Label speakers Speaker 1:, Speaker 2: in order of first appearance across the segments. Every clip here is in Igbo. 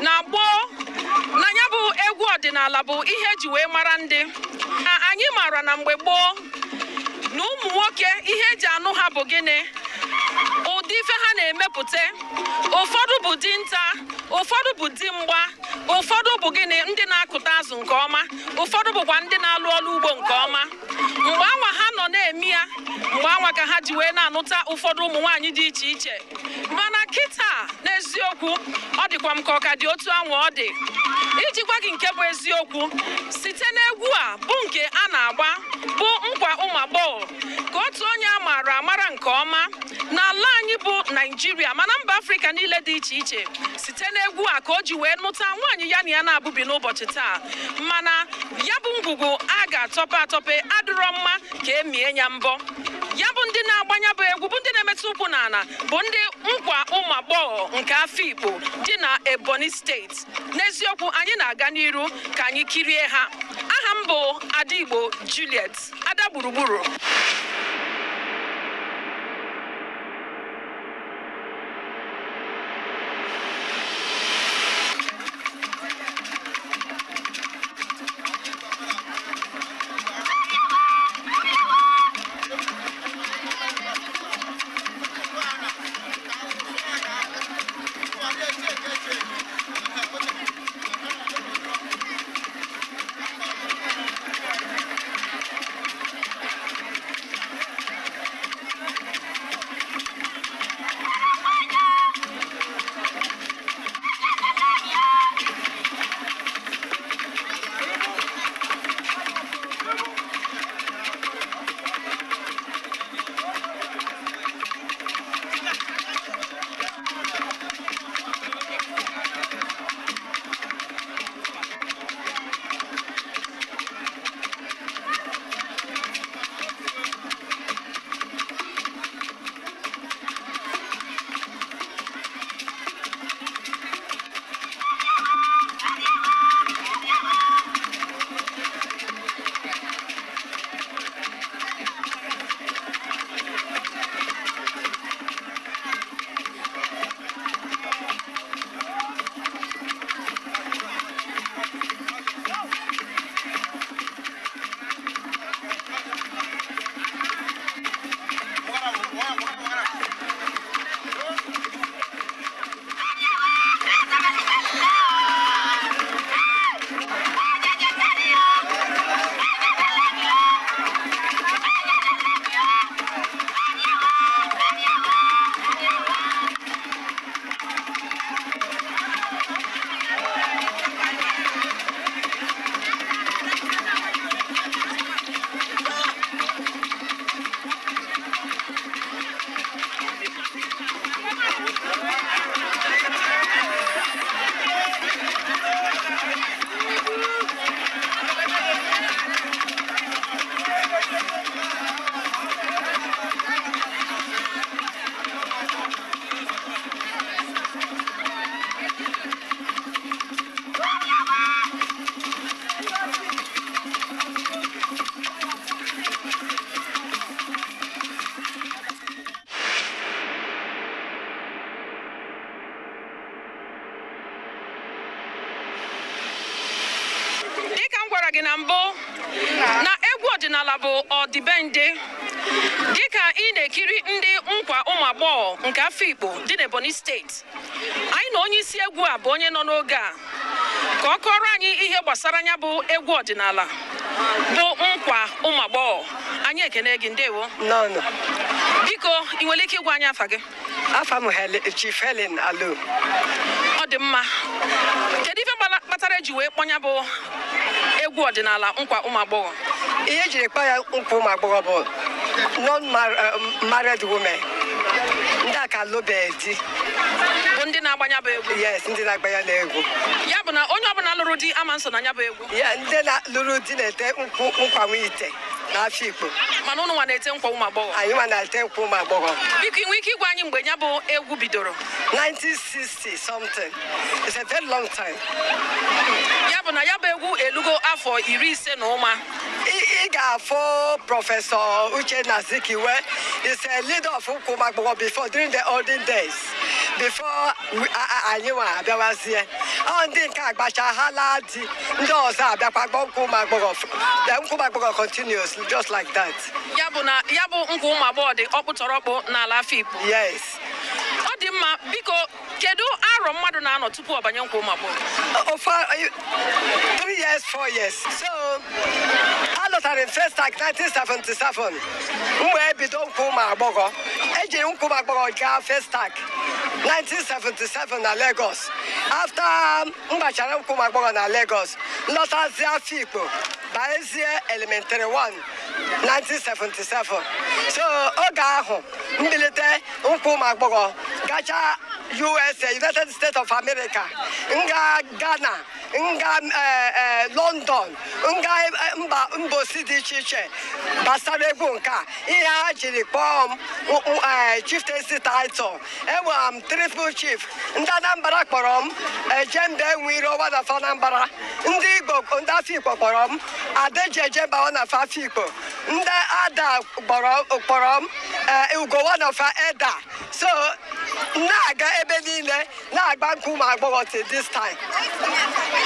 Speaker 1: na gboo na ya bụ egwu ọdịnala bụ ihe eji wee mara ndị anyị mara na mgbe gboo na ụmụ nwoke ihe eji anụ ha bụ gịnị ụdị ife ha na-emepụta ụfọdụ bụ dinta ụfọdụ bụ dimgba ụfọdụ bụ gịnị ndị na-akụta azụ nke ọma ụfọdụ bụkwa ndị na-alụ ọrụ ugbo nke ọma mgbe anwa ha nọ na-eme ya mgbe anwa ka ha ji wee na-anụta ụfọdụ ụmụ nwaanyị dị iche iche mana kịta n'eziokwu ọ dịkwa m ka ọ ka dị otu anwa ọ dị iji gwa gị nke bụ eziokwu site n'egwu a bụ nke a na-agba bụ nkwa ụmụagbọghọ ka otu onye a maara amara nke ọma n'ala anyị bụ Naịjirịa mana mba Afrịka niile dị iche iche site n'egwu a ka o ji wee nụta nwaanyị ya na ya na-abụbi n'ụbọchị taa mana ya bụ ngwugwu a ga-atọpe atọpe adịrọ mma ka emie ya mbọ ya bụ ndị na-agbanya bụ egwu bụ ndị na-emetụ ụkwụ n'ala bụ ndị nkwa ụmụagbọghọ nke Afikpo dị na Ebonyi steeti n'eziokwu anyị na-aga n'iru ka anyị kirie ha aha m bụ Ada Igbo Juliet Ada Gburugburu gị na mbụ na egwu ọdịnala bụ ọdịbendị dịka ị na-ekiri ndị nkwa ụmụagbọghọ nke Afikpo dị n'Ebonyi steeti anyị na onye isi egwu a bụ onye nọ n'oge a ka ọ kọrọ anyị ihe gbasara ya bụ egwu ọdịnala bụ nkwa ụmụagbọghọ anyị ekene gị ndewo biko ị nwere ike ịgwa anyị afa gị
Speaker 2: afa m Chief Helen Alo
Speaker 1: ọ dị mma kedu ife kpatara eji wee kpọnya bụ egwu ọdịnala nkwa ụmụagbọghọ
Speaker 2: ihe ejiri kpọ ya nkwa ụmụagbọghọ bụ non-married women ndị aka lụbeghị di
Speaker 1: bụ ndị na-agbanya bụ egwu
Speaker 2: yes ndị na-agbanya na egwu
Speaker 1: ya bụ na onye ọbụla lụrụ di ama nso na ya bụ egwu
Speaker 2: ya ndị na-lụrụ di na-ete nkwa nwite n'Afikpo
Speaker 1: mana ụnụ nwa na-ete nkwa ụmụagbọghọ
Speaker 2: anyị nwa na-ete nkwa ụmụagbọghọ
Speaker 1: biko ị nwere ike ịgwa anyị mgbe ya bụ egwu bidoro
Speaker 2: 1960 something. It's a very long time.
Speaker 1: Ya bụ na ya bụ egwu elugo afọ 51
Speaker 2: ị ga-afọ Prọfesọ Uchenna Zikiwe is a leader of Umuagbogho before during the olden days before anyị nwa abịawazie On the Kagbasha Haladi, Ndosa, Umuagbogho. The Umuagbogho continues just like that.
Speaker 1: Yabu Umuagbogho, the Oputoropo, Nalafipo.
Speaker 2: Yes.
Speaker 1: Odima, Biko, Kedu, Aro Madonna, to poor Banyan Umuagbogho.
Speaker 2: 3 years, 4 years. So, I looked at the first like 1977. Umuagbogho. Umuagbogho first tag. 1977 in Lagos. After Umuagbogho in Lagos, Lotazia Fico, Baesia Elementary 1, 1977. So, Ogaho, military Umuagbogho, Gacha, USA, United States of America, Ghana, London, Mbo City Chiche, Basare Gunka, Iha Pom, chieftaincy title, triple chief, Ndanambara Korom, Jembe Wiro, one of Anambara, Ndigo, Ndafiko Korom, Adejeba, one of Afiko, Nda Ada Korom, Ugo, one of Eda. So, Naga Ebeline, Nagbanku Umuagbogho this time.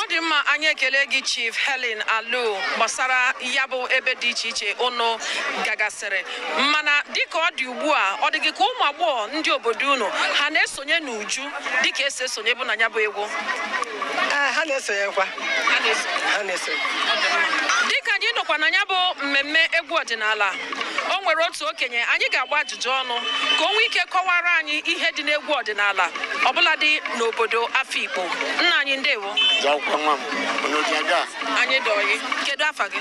Speaker 1: Odima anye kelegi Chief Helen Alu gbasara yabo ebe dị iche iche ono gagasịrị mana dịka ọ dị ugbu a ọ dịghị ka Umuagbogho ndị obodo unu ha na-esonye n'uju dịka esi esonye bụ na ya bụ egwu
Speaker 2: ha na-esonyekwa ha na-esonye
Speaker 1: dịka anyị nọkwa na ya bụ mmemme egwu ọdịnala o nwere otu okenye anyị ga-agba ajụjụ ọnụ ka o nwee ike kọwara anyị ihe dị n'egwu ọdịnala ọbụla dị n'obodo Afikpo nna anyị ndewo anyị doyi kedu afa gị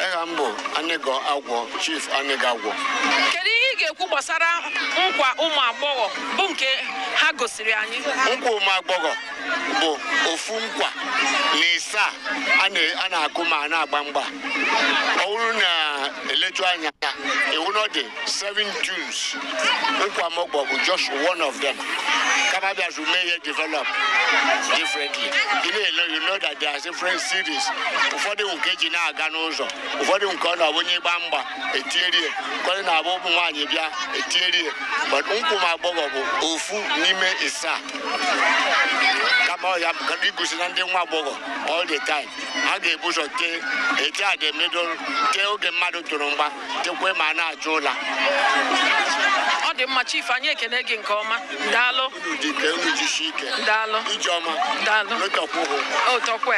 Speaker 3: Egambo Anego Agwo Chief Anego Agwo
Speaker 1: kedu ihe ị ga-ekwu gbasara nkwa Umuagbogho bụ nke ha gosiri anyị
Speaker 3: nkwa Umuagbogho bụ ofu nkwa n'isa a na-akụ ma na-agba mgba ọ bụrụ na eletu anya iwu na dị 7 tunes nkwa Umuagbogho bụ just one of them kama bịa to make it develop differently you know that there are different series ụfọdụ nke ji na-aga n'ụzọ ụfọdụ nke ọ na-abụ onye gba mgba etierie ụfọdụ na-abụ ụmụ nwaanyị bịa etierie but nkwa Umuagbogho bụ ofu n'ime ịsaa kama ya igosi na ndị Umuagbogho all the time ha ga-ebu ụzọ tee ete at the middle tee oge mmadụ tụrụ mgba tekwe ma na-achụ ụla
Speaker 1: ọ dị mma Chief anyị ekene gị nke ọma daalụ
Speaker 3: unu jisi ike
Speaker 1: daalụ
Speaker 3: ijeọma
Speaker 1: daalụ
Speaker 3: n'ụtọkwụ
Speaker 1: otokwe